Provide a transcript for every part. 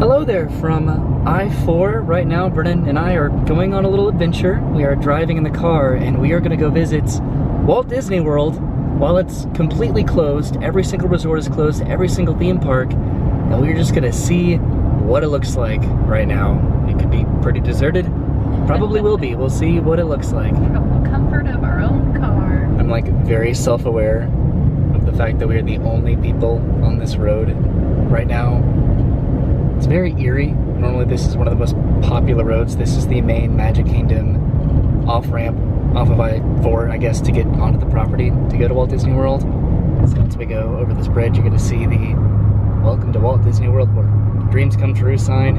Hello there from I-4. Right now, Brennan and I are going on a little adventure. We are driving in the car and we are going to go visit Walt Disney World while it's completely closed. Every single resort is closed, every single theme park, and we're just going to see what it looks like right now. It could be pretty deserted. Probably will be. We'll see what it looks like. From the comfort of our own car. I'm like very self-aware of the fact that we are the only people on this road right now. It's very eerie. Normally this is one of the most popular roads. This is the main Magic Kingdom off-ramp off of I-4, I guess, to get onto the property to go to Walt Disney World. So once we go over this bridge, you're going to see the Welcome to Walt Disney World or Dreams Come True sign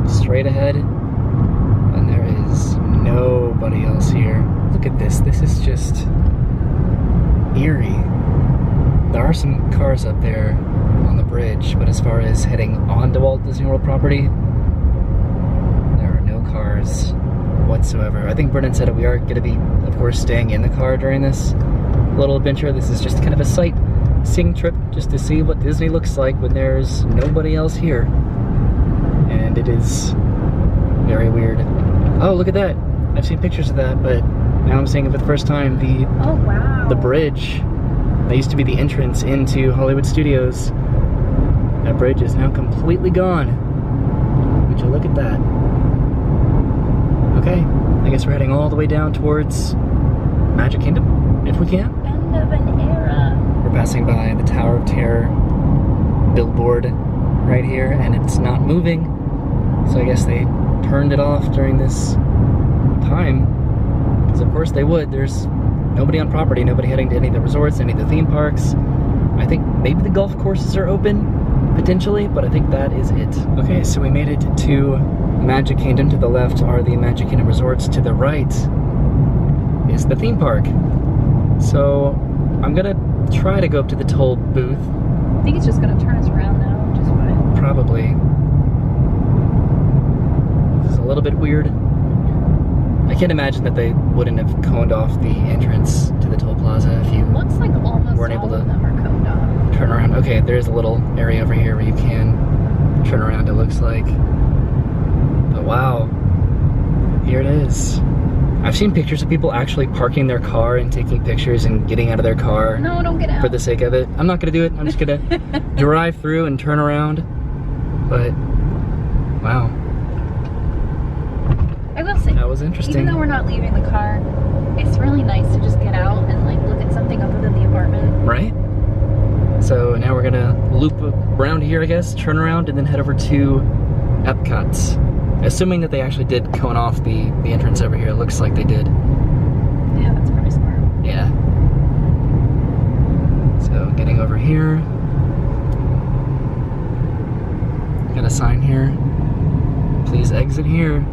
straight ahead. And there is nobody else here. Look at this. This is just eerie. There are some cars up there on the bridge, but as far as heading onto Walt Disney World property, there are no cars whatsoever. I think Brennan said we are going to be, of course, staying in the car during this little adventure. This is just kind of a sightseeing trip just to see what Disney looks like when there's nobody else here. And it is very weird. Oh, look at that. I've seen pictures of that, but now I'm seeing it for the first time. Oh, wow. The bridge that used to be the entrance into Hollywood Studios. That bridge is now completely gone. Would you look at that? Okay, I guess we're heading all the way down towards Magic Kingdom, if we can. End of an era. We're passing by the Tower of Terror billboard right here, and it's not moving. So I guess they turned it off during this time. Because of course they would. There's nobody on property, nobody heading to any of the resorts, any of the theme parks. I think maybe the golf courses are open, potentially, but I think that is it. Okay, so we made it to Magic Kingdom. To the left are the Magic Kingdom resorts. To the right is the theme park. So I'm gonna try to go up to the toll booth. I think it's just going to turn us around now, which is fine. Probably. This is a little bit weird. I can't imagine that they wouldn't have coned off the entrance to the toll plaza if you Looks like almost weren't able all to of them are coned off. turn around. Okay, there's a little area over here where you can turn around, it looks like. But wow, here it is. I've seen pictures of people actually parking their car and taking pictures and getting out of their car. No, don't get out. For the sake of it. I'm not gonna do it. I'm just gonna drive through and turn around. But wow, I will say, that was interesting. even though we're not leaving the car, it's really nice to just get out and like look at something other than the apartment. Right? So now we're gonna loop around here, I guess, turn around, and then head over to Epcot's. Assuming that they actually did cone off the entrance over here. It looks like they did. Yeah, that's probably smart. Yeah. So getting over here. Got a sign here. Please exit here.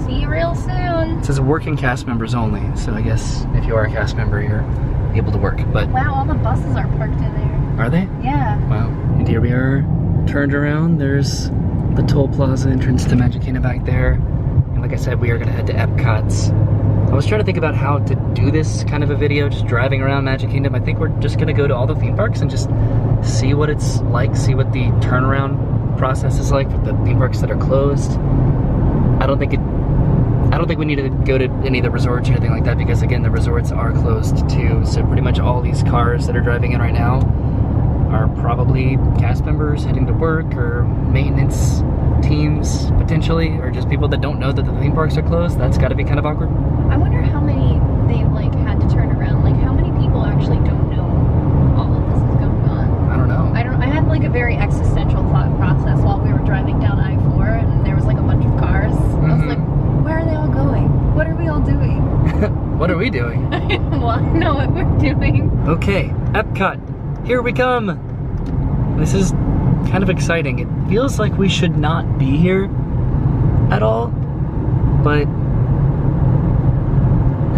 See you real soon. It says working cast members only. So I guess if you are a cast member, you're able to work. But Wow, all the buses are parked in there. are they? Yeah. Wow. And here we are, turned around. There's the toll plaza entrance to Magic Kingdom back there. And like I said, we are gonna head to Epcot's. I was trying to think about how to do this kind of a video, just driving around Magic Kingdom. I think we're just gonna go to all the theme parks and just see what it's like, see what the turnaround process is like for the theme parks that are closed. I don't think we need to go to any of the resorts or anything like that, because again, the resorts are closed too. So pretty much all these cars that are driving in right now are probably cast members heading to work, or maintenance teams potentially, or just people that don't know that the theme parks are closed. That's got to be kind of awkward. I wonder how many they've like had to turn around. Like how many people actually don't know all of this is going on. I don't know. I had like a very existential thought process while we were driving down I-4, and there was like a bunch of cars. I was like, where are they all going? What are we all doing? What are we doing? Well, I know what we're doing. Okay, Epcot, here we come. This is kind of exciting. It feels like we should not be here at all, but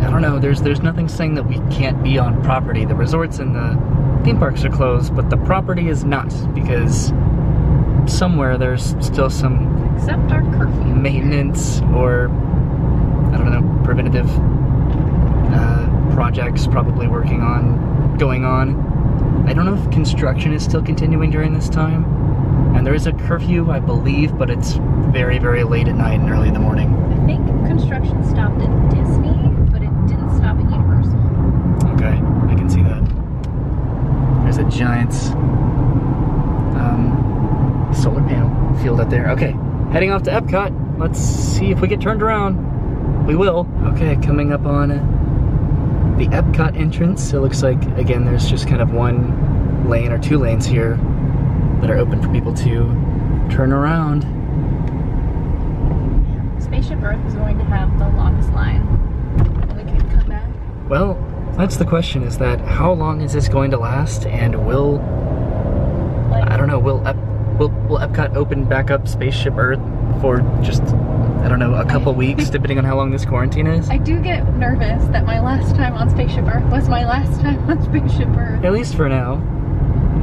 I don't know, there's nothing saying that we can't be on property. The resorts and the theme parks are closed, but the property is not, because somewhere there's still some Except our curfew. maintenance or, I don't know, preventative projects probably going on. I don't know if construction is still continuing during this time. And there is a curfew, I believe, but it's very, very late at night and early in the morning. I think construction stopped at Disney, but it didn't stop at Universal. Okay, I can see that. There's a giant solar panel field up there. Okay, heading off to Epcot. Let's see if we get turned around. We will. Okay, coming up on the Epcot entrance. It looks like, again, there's just kind of one lane or two lanes here that are open for people to turn around. Spaceship Earth is going to have the longest line. We could come back. Well, that's the question, is that how long is this going to last, and will, I don't know, will Epcot open back up Spaceship Earth for just, I don't know, a couple weeks, depending on how long this quarantine is? I do get nervous that my last time on Spaceship Earth was my last time on Spaceship Earth. At least for now.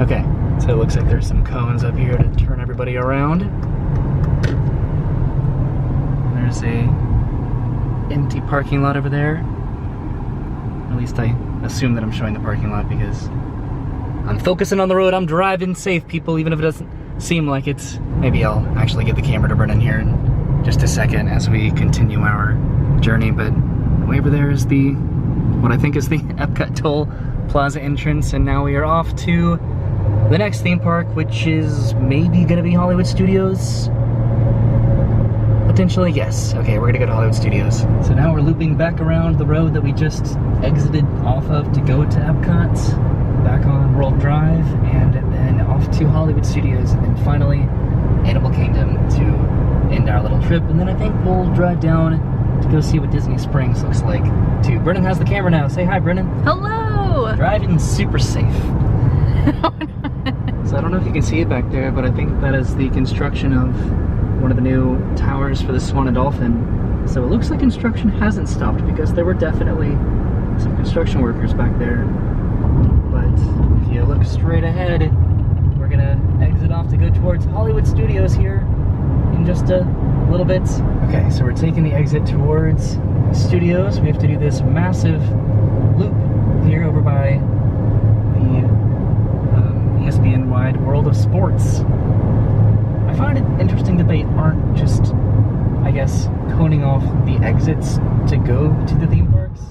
Okay, so it looks like there's some cones up here to turn everybody around. There's a empty parking lot over there. At least I assume that I'm showing the parking lot because I'm focusing on the road. I'm driving safe, people, even if it doesn't seem like it's. Maybe I'll actually give the camera to Brennan here in just a second as we continue our journey. But way over there is what I think is the Epcot Toll Plaza entrance, and now we are off to the next theme park, which is maybe gonna be Hollywood Studios. Potentially, yes. Okay, we're gonna go to Hollywood Studios. So now we're looping back around the road that we just exited off of to go to Epcot, back on World Drive, and then off to Hollywood Studios, and then finally Animal Kingdom to end our little trip. And then I think we'll drive down to go see what Disney Springs looks like too. Brennan has the camera now. Say hi, Brennan. Hello! Driving super safe. So I don't know if you can see it back there, but I think that is the construction of one of the new towers for the Swan and Dolphin. So it looks like construction hasn't stopped, because there were definitely some construction workers back there. But if you look straight ahead, we're gonna exit off to go towards Hollywood Studios here in just a little bit. Okay, so we're taking the exit towards Studios. We have to do this massive loop here over by the ESPN-wide World of Sports. I find it interesting that they aren't just, I guess, coning off the exits to go to the theme parks.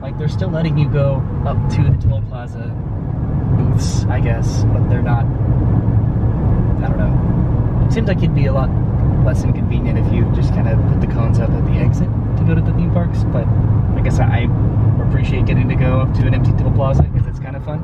Like, they're still letting you go up to the Toll Plaza booths, I guess, but they're not, I don't know. It seems like it'd be a lot less inconvenient if you just kind of put the cones up at the exit to go to the theme parks, but I guess I appreciate getting to go up to an empty Toll Plaza because it's kind of fun.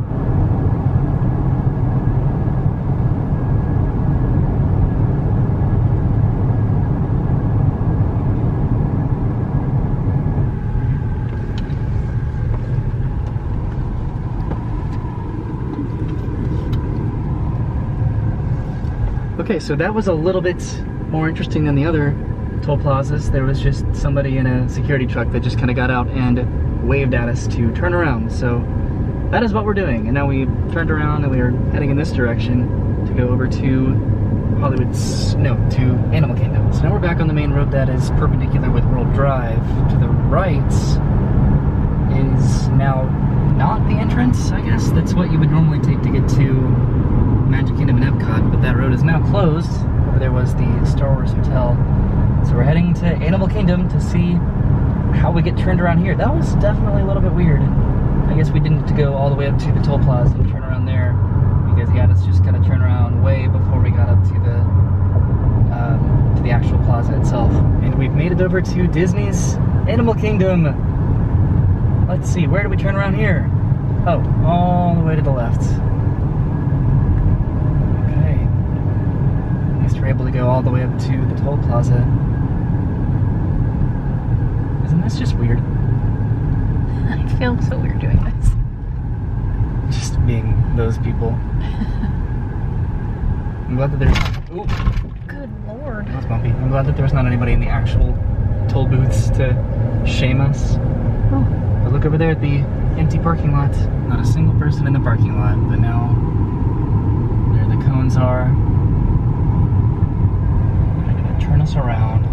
Okay, so that was a little bit more interesting than the other toll plazas. There was just somebody in a security truck that just kind of got out and waved at us to turn around. So that is what we're doing. And now we turned around and we are heading in this direction to go over to to Animal Kingdom. So now we're back on the main road that is perpendicular with World Drive. To the right is now not the entrance, I guess. That's what you would normally take to get to Magic Kingdom and Epcot, but that road is now closed. Over there was the Star Wars Hotel. So we're heading to Animal Kingdom to see how we get turned around here. That was definitely a little bit weird. I guess we didn't have to go all the way up to the Toll Plaza and turn around there, because he had us just kind of turn around way before we got up to the actual plaza itself. And we've made it over to Disney's Animal Kingdom. Let's see, where do we turn around here? Oh, all the way to the left. We're able to go all the way up to the Toll Plaza. Isn't this just weird? I feel so weird doing this. Just being those people. I'm glad that there's... Ooh. Good lord. That was bumpy. I'm glad that there's not anybody in the actual toll booths to shame us. Oh. But look over there at the empty parking lot. Not a single person in the parking lot, but now there the cones are. Turn us around.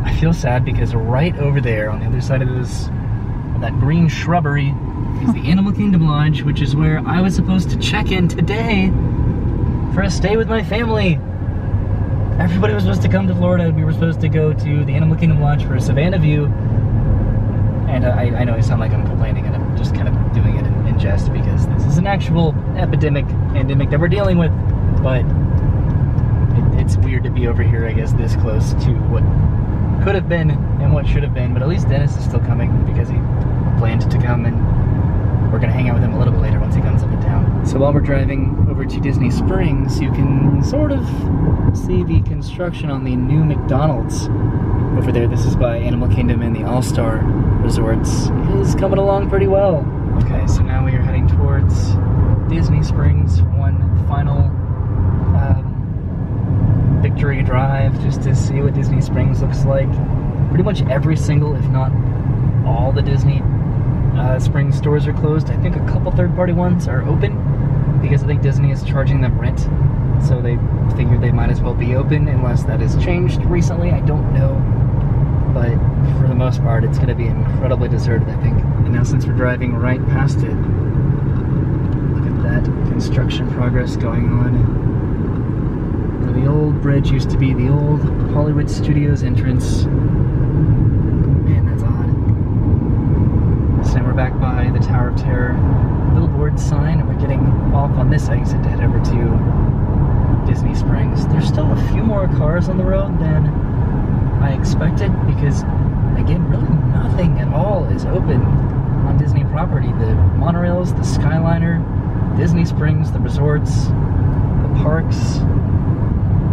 I feel sad because right over there on the other side of that green shrubbery is the Animal Kingdom Lodge, which is where I was supposed to check in today for a stay with my family. Everybody was supposed to come to Florida. We were supposed to go to the Animal Kingdom Lodge for a Savannah view. And I know I sound like I'm complaining, and I'm just kind of doing it in jest because this is an actual pandemic that we're dealing with. But it's weird to be over here, I guess, this close to what could have been and what should have been. But at least Dennis is still coming because he planned to come, and we're going to hang out with him a little bit later once he comes up in town. So while we're driving over to Disney Springs, you can sort of see the construction on the new McDonald's over there. This is by Animal Kingdom, and the All-Star Resorts is coming along pretty well. Okay, so now we are heading towards Disney Springs for one final victory drive, just to see what Disney Springs looks like. Pretty much every single, if not all, the Disney Springs stores are closed. I think a couple third-party ones are open because I think Disney is charging them rent, so they figured they might as well be open unless that has changed recently. I don't know, but for the most part it's going to be incredibly deserted, I think. And now since we're driving right past it, look at that construction progress going on. Where the old bridge used to be the old Hollywood Studios entrance. Man, that's odd. So now we're back by the Tower of Terror billboard sign, and we're getting off on this exit to head over to Disney Springs. There's still a few more cars on the road than I expected because, again, really nothing at all is open on Disney property. The monorails, the Skyliner, Disney Springs, the resorts, the parks.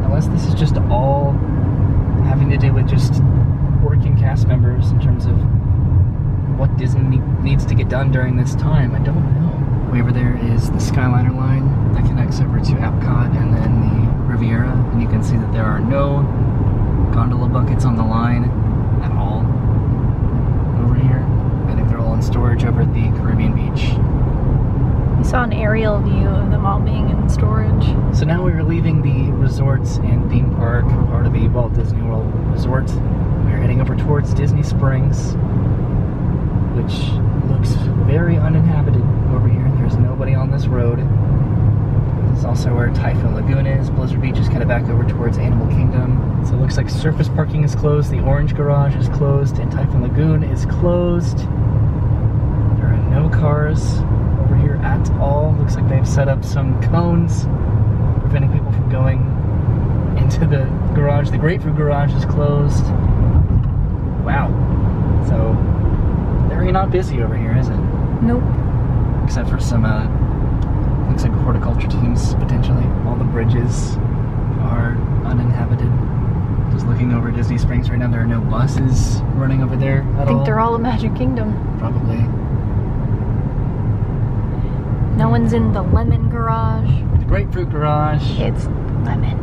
Unless this is just all having to do with just working cast members in terms of what Disney needs to get done during this time, I don't know. Way over there is the Skyliner line that connects over to Epcot and then the Riviera, and you can see that there are no gondola buckets on the line at all over here. I think they're all in storage over at the Caribbean Beach. We saw an aerial view of them all being in storage. So now we are leaving the resorts and theme park part of the Walt Disney World Resort. We are heading over towards Disney Springs, which looks very uninhabited over here. There's nobody on this road. This is also where Typhoon Lagoon is. Blizzard Beach is kind of back over towards Animal Kingdom. So it looks like surface parking is closed, the Orange Garage is closed, and Typhoon Lagoon is closed. There are no cars over here at all. Looks like they've set up some cones preventing people from going into the garage. The Grapefruit Garage is closed. Wow. So very not busy over here, is it? Nope. Except for some looks like horticulture teams potentially. All the bridges are uninhabited. Just looking over Disney Springs right now, there are no buses running over there at all. I think they're all at Magic Kingdom. Probably. No one's in the Lemon Garage. The Grapefruit Garage. It's lemon.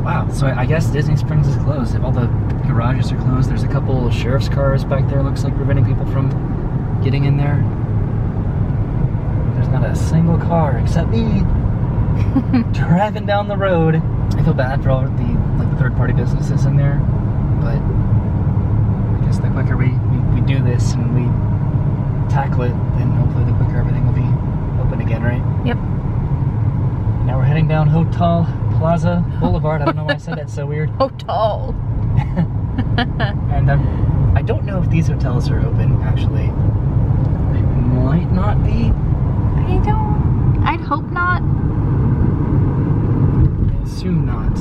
Wow, so I guess Disney Springs is closed. If all the garages are closed, there's a couple sheriff's cars back there, looks like, preventing people from getting in there. There's not a single car except me driving down the road. I feel bad for all the third-party businesses in there, but I guess the quicker we do this and we tackle it, then hopefully the quicker everything will be open again, right? Yep. Now we're heading down Hotel Plaza Boulevard. I don't know why I said that so weird. Hotel. And I don't know if these hotels are open, actually. They might not be. I'd hope not. I assume not.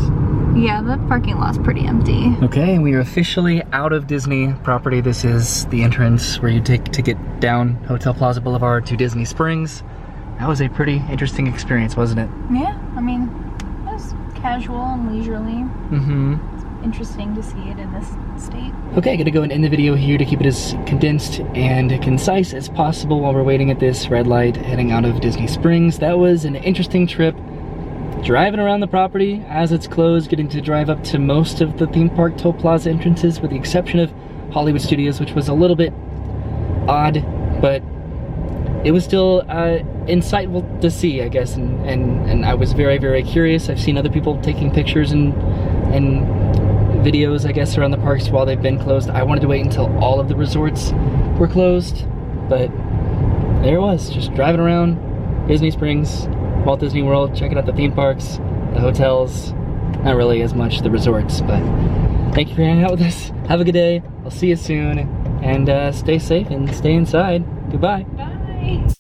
Yeah, the parking lot's pretty empty. Okay, we are officially out of Disney property. This is the entrance where you take to get down Hotel Plaza Boulevard to Disney Springs. That was a pretty interesting experience, wasn't it? Yeah, I mean, it was casual and leisurely. Mm-hmm. It's interesting to see it in this state. Okay, gonna go and end the video here to keep it as condensed and concise as possible while we're waiting at this red light heading out of Disney Springs. That was an interesting trip. Driving around the property as it's closed, getting to drive up to most of the theme park Toll Plaza entrances with the exception of Hollywood Studios, which was a little bit odd, but it was still insightful to see, I guess, and I was very, very curious. I've seen other people taking pictures and videos, I guess, around the parks while they've been closed. I wanted to wait until all of the resorts were closed, but there it was, just driving around Disney Springs, Walt Disney World, checking out the theme parks, the hotels, not really as much the resorts, but thank you for hanging out with us. Have a good day. I'll see you soon, and stay safe and stay inside. Goodbye. Bye.